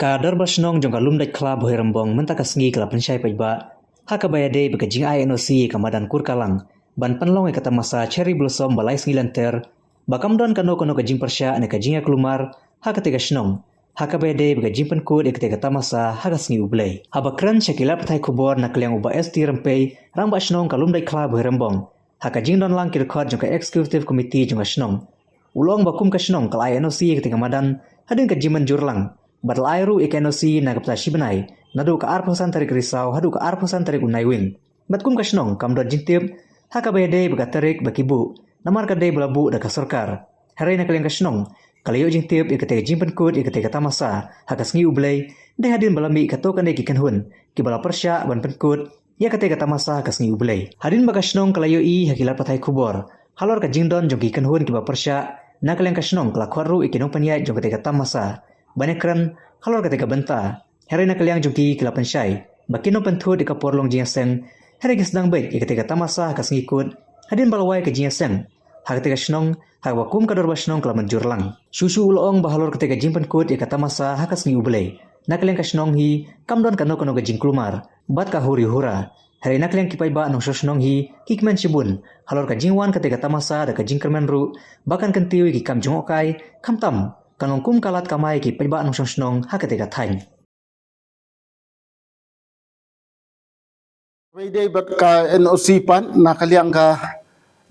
Kadar basnong jong kalum dai club hoi rambong mentaka sengi kelapan syai pajba. Haka bayade bekajing INOC kamadan kurkalang. Ban panlong kata masa cherry blossom balai sengi lanter. Bakam don kano kajing persya ane kajing kelumar. Haka tega snong. Haka bayade bekajing penkut tega tamasa haka sengi ublay. Haba keren syakila petai kubor nak liang uba ST rempei. Rang basnong kalum dai club hoi rambong. Haka jing don lang kirkot jong ka executive committee jong snong. Ulong bakum ka snong kal INOC tega madan. Hadin kajing manjur lang. Batal airu ikenosi na kapta shibanai, nadu ka arposan tarik risau, hadu ka arposan tarik unai wing. Batkum kasnong kam dot jintip, haka bayade baka tarik bakibu, namar kadai belabu da kasorkar. Harai na kalian kasnong, kalayo jintip ikatega jimpen kut ikatega tamasa, haka sengi ublay, dai hadin balami ikatokan dai kikan hun, kibala persya ban penkut, ya katega tamasa haka sengi ublay. Hadin baka kasnong kalayo i hakilat patai kubor, halor ka jingdon jong kikan hun kiba persya, na kalian kasnong kelakuaru ikinong panyai jong katega tamasa. Banyak keren, kalau ketika benta, hari nak kaliang jungki kelapan syai, bakino pentu di kapor long jingseng, hari kesedang baik ketika tamasa kas ngikut, hadin balawai ke jingseng, hari ketika snong, hari wakum kador basnong kelaman jurlang, susu ulong bahalor ketika jing penkut ika tamasa hakas ngi ublay, nak kaliang kasnong hi, kamdon kano ke jing klumar, bat ka huri hura, hari nak kaliang kipai ba nong snong hi, kikmen shibun, halor ka jingwan ketika tamasa da ka jing kermenru, bahkan kentiwi ki kam jongokai, kam tam. Kanong kum kalat kamai ki pajba nong snong hakatega thain. Pwede bat ka NOC pan nakaliang ka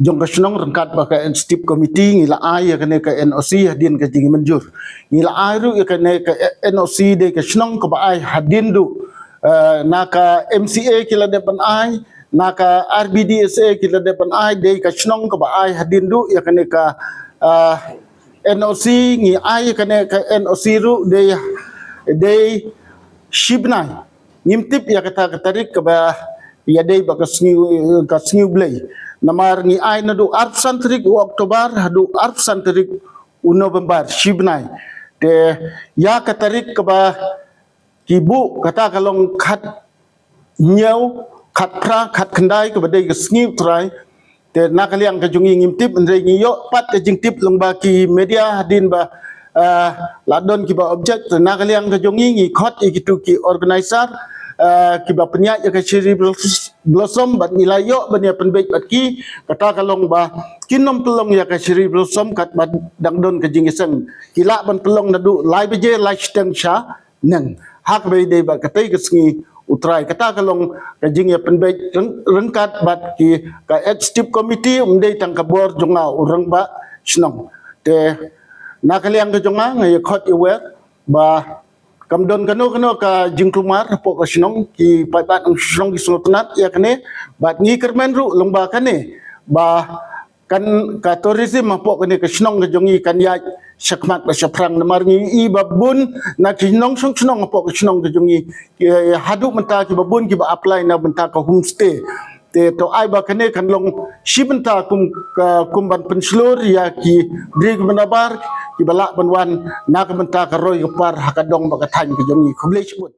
jong ka snong rangkat ba ka stip committee ngila ay ka ne ka NOC hadin ka jing manjur. Ngila ay ru ka ne ka NOC de ka snong ka ba ay hadin du naka MCA kila de pan ay naka RBDSA kila de pan ay de ka snong ka ba ay hadin du ya ka ne ka NOC ngi ay kane ka NOC ru de shibnai ngimtip ya kata katarik ka ba ya de ba ka sngi blay namar ngi ay na du arpsantrik u Oktober hadu arpsantrik u November shibnai te ya katarik ka ba kibu kata kalong khat nyau khat pra khat khandai ka ba de sngi trai te nakaliang ka jungi ngimtip andre ngiyo pat ka jingtip long ba ki media hadin ba ladon ki ba object nakaliang ka jungi ngi khot ikitu ki organizer ki ba penya ya ka cherry blossom bat nilayo bania penbek bat ki kata kalong ba kinom pelong ya ka cherry blossom kat ba dangdon ka jingiseng kila ban pelong nadu lai beje lai steng sha nang hak be de ba katai ka sngi utrai kata kalong kajing ya penbaik rengkat bat ki ka executive committee umdei tang kabor jonga urang ba snong te nakaliang ka jonga ngai khot iwer ba kamdon kano ka jingklumar po ka snong ki paibat ang snong ki sunotnat ya kane bat ngi kermen ru longba kane ba kan ka tourism po kane ka snong ka jongi kan ya syakmat ba syaprang namar ngi i babun na kinong snong po ka snong ka jongi hadu menta ki babun ki ba apply na benta ka homestay te to ai ba kane kan long shibenta kum ban penslur ya ki brig manabar ki balak banwan na ka benta ka roy par hakadong ba ka than ka jongi kublech